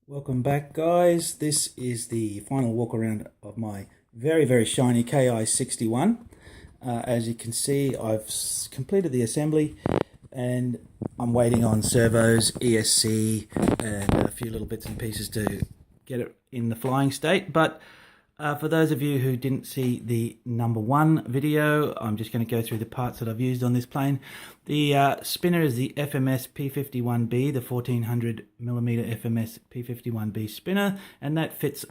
Welcome back, guys. This is the final walk around of my very shiny KI-61. As you can see, I've completed the assembly and I'm waiting on servos, ESC and a few little bits and pieces to get it in the flying state. But for those of you who didn't see the #1 video, I'm just going to go through the parts that I've used on this plane. The spinner is the FMS P51B, the 1400mm FMS P51B spinner, and that fits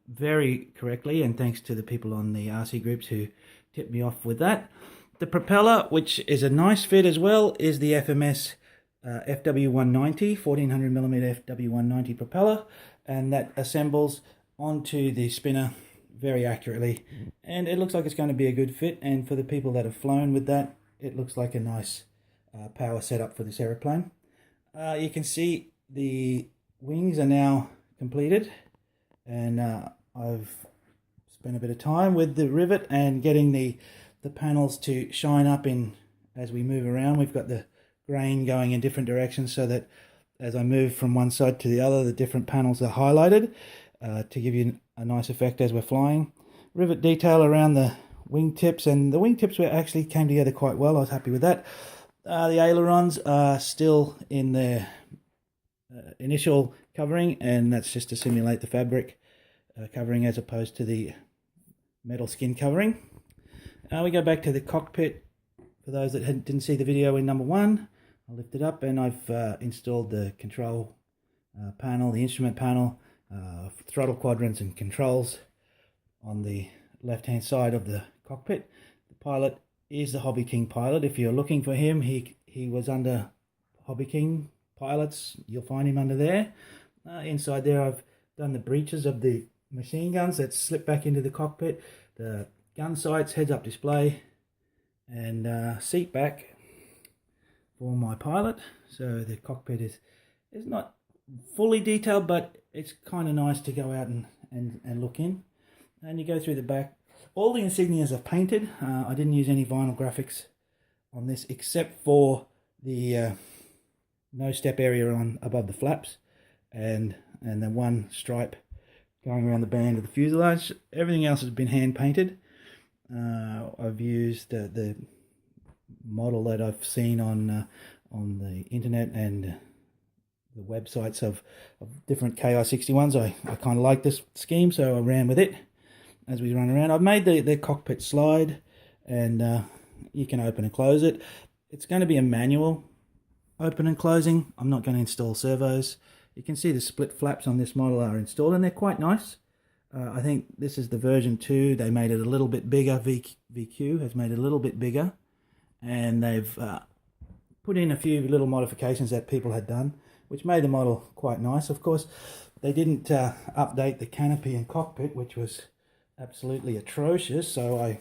very correctly, and thanks to the people on the RC groups who tipped me off with that. The propeller, which is a nice fit as well, is the FMS FW190, 1400mm FW190 propeller, and that assembles onto the spinner very accurately, and it looks like it's going to be a good fit. And for the people that have flown with that, it looks like a nice power setup for this aeroplane. You can see the wings are now completed, and I've spent a bit of time with the rivet and getting the panels to shine up in as we move around. We've got the grain going in different directions so that as I move from one side to the other, the different panels are highlighted to give you a nice effect as we're flying. Rivet detail around the wingtips, and the wingtips actually came together quite well. I was happy with that. The ailerons are still in their initial covering, and that's just to simulate the fabric covering as opposed to the metal skin covering. We go back to the cockpit. For those that didn't see the video in #1, I lifted up and I've installed the control panel, the instrument panel, throttle quadrants and controls on the left hand side of the cockpit. The pilot is the Hobby King pilot. If you're looking for him, he was under Hobby King pilots. You'll find him under there. Inside there I've done the breeches of the machine guns that slip back into the cockpit, the gun sights, heads up display, and seat back for my pilot. So the cockpit is not fully detailed, but it's kind of nice to go out and look in. And you go through the back. All the insignias are painted. I didn't use any vinyl graphics on this except for the no step area on above the flaps and the one stripe going around the band of the fuselage. Everything else has been hand painted. I've used the model that I've seen on the internet and the websites of different KI-61s. I kind of like this scheme, so I ran with it as we run around. I've made the cockpit slide, and you can open and close it. It's going to be a manual open and closing. I'm not going to install servos. You can see the split flaps on this model are installed, and they're quite nice. I think this is the version 2. They made it a little bit bigger. VQ has made it a little bit bigger, and they've put in a few little modifications that people had done, which made the model quite nice. Of course, they didn't update the canopy and cockpit, which was absolutely atrocious. So I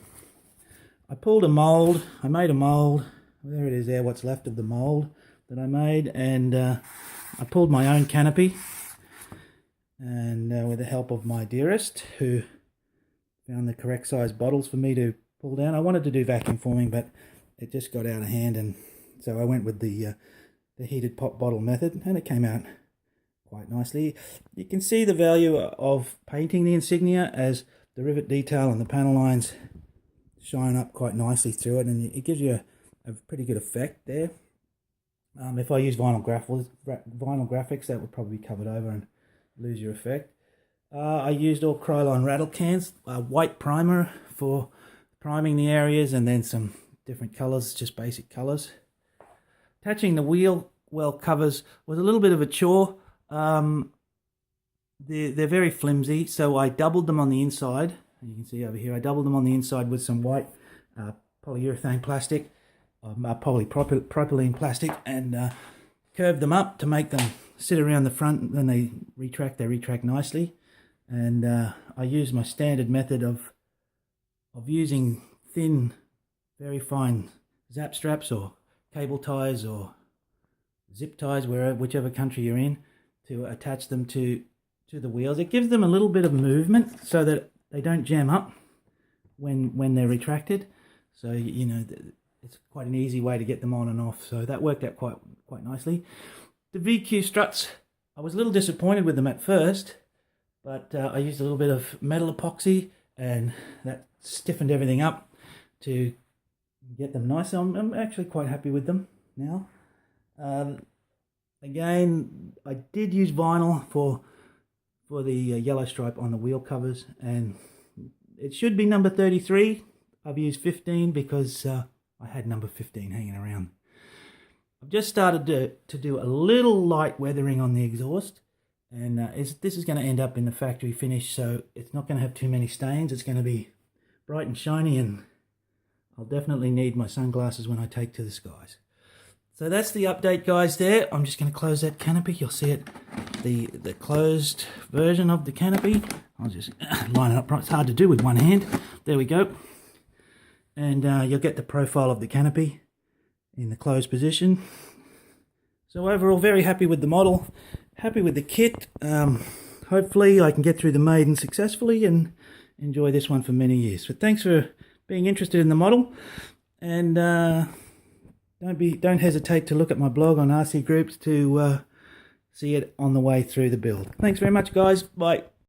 pulled a mold. I made a mold. There it is there, what's left of the mold that I made. And I pulled my own canopy. And with the help of my dearest, who found the correct size bottles for me to pull down. I wanted to do vacuum forming, but it just got out of hand. And so I went with the heated pop bottle method, and it came out quite nicely. You can see the value of painting the insignia as the rivet detail and the panel lines shine up quite nicely through it, and it gives you a pretty good effect there. If I use vinyl graphics, that would probably be covered over and lose your effect. I used all Krylon rattle cans, white primer for priming the areas, and then some different colors, just basic colors. Attaching the wheel well covers was a little bit of a chore. They're very flimsy, so I doubled them on the inside. You can see over here, I doubled them on the inside with some white polyurethane plastic, polypropylene plastic, and curved them up to make them sit around the front. When they retract nicely. And I used my standard method of using thin, very fine zap straps or cable ties or zip ties, whichever country you're in, to attach them to the wheels. It gives them a little bit of movement so that they don't jam up when they're retracted. So you know, it's quite an easy way to get them on and off. So that worked out quite nicely. The VQ struts I was a little disappointed with them at first, but I used a little bit of metal epoxy and that stiffened everything up to get them nice. I'm actually quite happy with them now. Again, I did use vinyl for the yellow stripe on the wheel covers, and it should be number 33. I've used 15 because I had number 15 hanging around. I've just started to do a little light weathering on the exhaust, and this is going to end up in the factory finish, so it's not going to have too many stains. It's going to be bright and shiny, and I'll definitely need my sunglasses when I take to the skies. So that's the update, guys, there. I'm just going to close that canopy. You'll see it, the closed version of the canopy. I'll just line it up right. It's hard to do with one hand. There we go. And you'll get the profile of the canopy in the closed position. So overall, very happy with the model, happy with the kit. Hopefully I can get through the maiden successfully and enjoy this one for many years. But thanks for being interested in the model, and don't hesitate to look at my blog on RC Groups to see it on the way through the build. Thanks very much, guys. Bye.